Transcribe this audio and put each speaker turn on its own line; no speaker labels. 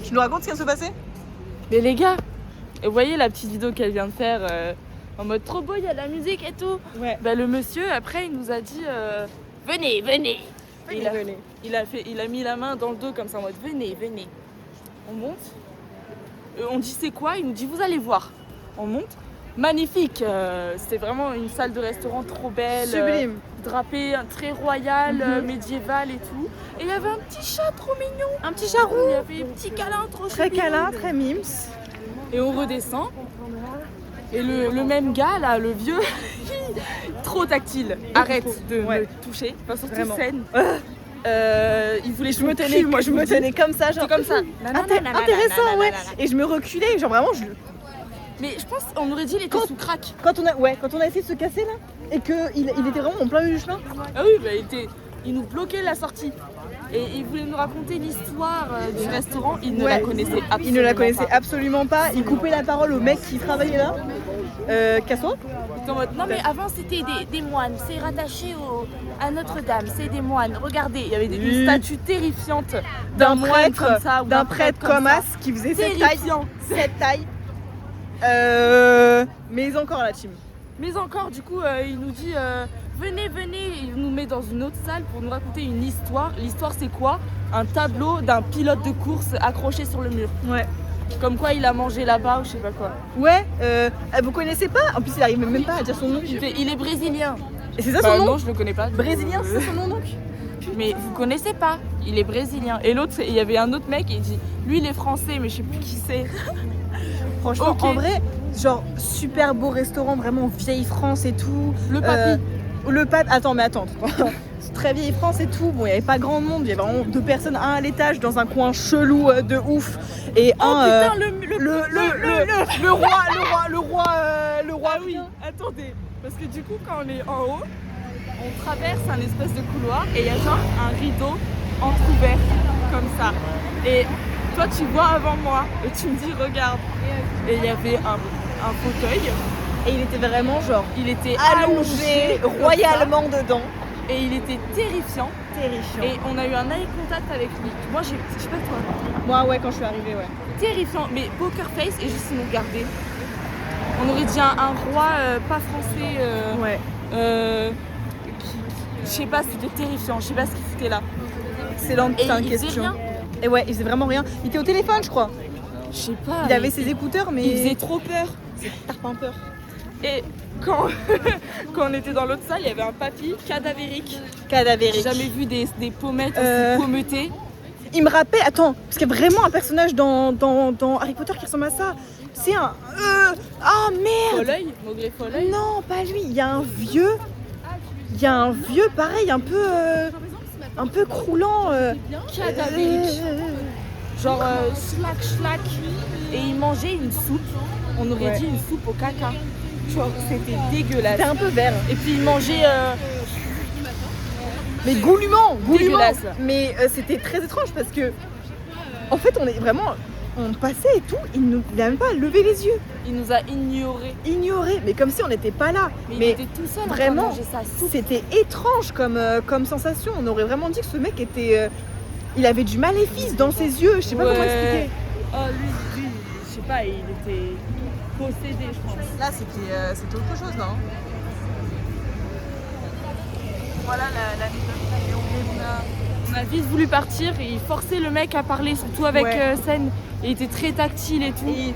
Tu nous racontes ce qui vient de se passer?
Mais les gars, vous voyez la petite vidéo qu'elle vient de faire en mode trop beau, il y a de la musique et tout.
Ouais.
Bah, le monsieur, après, il nous a dit venez, venez.
Venez.
Il a mis la main dans le dos comme ça en mode venez, venez. On monte. On dit c'est quoi? Il nous dit vous allez voir. On monte. Magnifique. C'était vraiment une salle de restaurant trop belle.
Sublime.
Drapée, très royale, médiévale et tout. Et il y avait un petit chat trop mignon.
Un petit chat roux.
Il y avait un petit câlin trop
Très
choupi.
câlin, très mims.
Et on redescend. Et le même gars là, le vieux, trop tactile. Arrête de me toucher. Enfin, surtout
Vraiment.
scène. Il voulait
Je me tenais comme ça, genre
comme ça.
intéressant, ouais. Et je me reculais, genre vraiment,
Mais je pense qu'on aurait dit il était sous crack.
quand on a essayé de se casser là, et qu'il était vraiment en plein milieu du chemin.
Ah oui, bah, il nous bloquait la sortie. Et il voulait nous raconter l'histoire du restaurant. Il ne la connaissait absolument
Il ne la connaissait
pas.
absolument pas. Il coupait la parole au mec qui travaillait là. Casse-toi.
En mode, non mais avant c'était des moines, c'est rattaché à Notre-Dame, c'est des moines. Regardez, il y avait une statue terrifiante d'un moine comme ça, ou
d'un prêtre comme
ça.
As qui faisait cette taille.
Terrifiant.
Cette taille. Mais encore la team.
Mais encore, du coup, il nous dit venez, venez. Il nous met dans une autre salle pour nous raconter une histoire. L'histoire, c'est quoi? Un tableau d'un pilote de course accroché sur le mur.
Ouais.
Comme quoi, il a mangé là-bas ou je sais pas quoi.
Ouais. Vous connaissez pas? En plus, il arrive même pas à dire son nom.
Il est brésilien.
Et c'est ça son nom?
Non, je le connais pas.
Brésilien, c'est ça son nom donc?
Mais vous connaissez pas, il est brésilien. Et l'autre, il y avait un autre mec, il dit lui, il est français, mais je sais plus qui c'est.
Franchement,
Ok.
en vrai, genre super beau restaurant, vraiment vieille France et tout.
Le papy.
Le papy. Attends. C'est très vieille France et tout. Bon, il n'y avait pas grand monde. Il y avait vraiment 2 personnes, un à l'étage dans un coin chelou de ouf. Et
Oh
un.
putain,
le roi.
Ah oui, attendez. Parce que du coup, quand on est en haut, on traverse un espèce de couloir et il y a genre un rideau entrouvert, comme ça. Et toi, tu vois avant moi et tu me dis, regarde. Et il y avait un fauteuil.
Et il était vraiment genre.
Il était
Allongé
comme
royalement dedans.
ça, et il était terrifiant.
Terrifiant.
Et on a eu un eye contact avec lui. Moi, je sais pas toi.
Moi, ouais, quand je suis arrivée, ouais.
Terrifiant, mais poker face et juste ils nous regardaient. On aurait dit un roi pas français.
Ouais.
Je sais pas, c'était terrifiant. Je sais pas ce qu'il foutait là.
Excellente
Et il faisait
question.
rien.
Et ouais, il faisait vraiment rien. Il était au téléphone, je crois.
Je sais pas.
Il avait ses écouteurs, mais.
Il faisait trop peur.
T'as peur.
Et quand, quand on était dans l'autre salle, il y avait un papy cadavérique. J'ai
Cadavérique.
jamais vu des pommettes aussi pommettées.
Il me rappelle, attends, parce qu'il y a vraiment un personnage dans Harry Potter qui ressemble à ça. C'est un. Ah merde!
Folleuil, Maugré Folleuil.
Non, pas lui. Il y a un vieux. Pareil, un peu croulant.
Cadavérique. Genre slack. Et il mangeait une soupe. On aurait dit une soupe au caca. Genre, c'était dégueulasse.
C'était un peu vert.
Et puis il mangeait.
Mais goulûment.
Dégueulasse.
Mais c'était très étrange parce que. En fait, on passait et tout, il n'a même pas levé les yeux.
Il nous a ignorés.
Ignoré, mais comme si on n'était pas là.
Mais il était tout seul en train de
vraiment,
manger sa soupe.
c'était étrange comme sensation. On aurait vraiment dit que ce mec était. Il avait du maléfice dans ses yeux, je sais pas comment expliquer.
Oh, lui, je sais pas, il était possédé, je pense.
Là, c'était autre chose, non?
Voilà on a vite voulu partir et il forçait le mec à parler, surtout avec Sen. Et il était très tactile et tout.
Et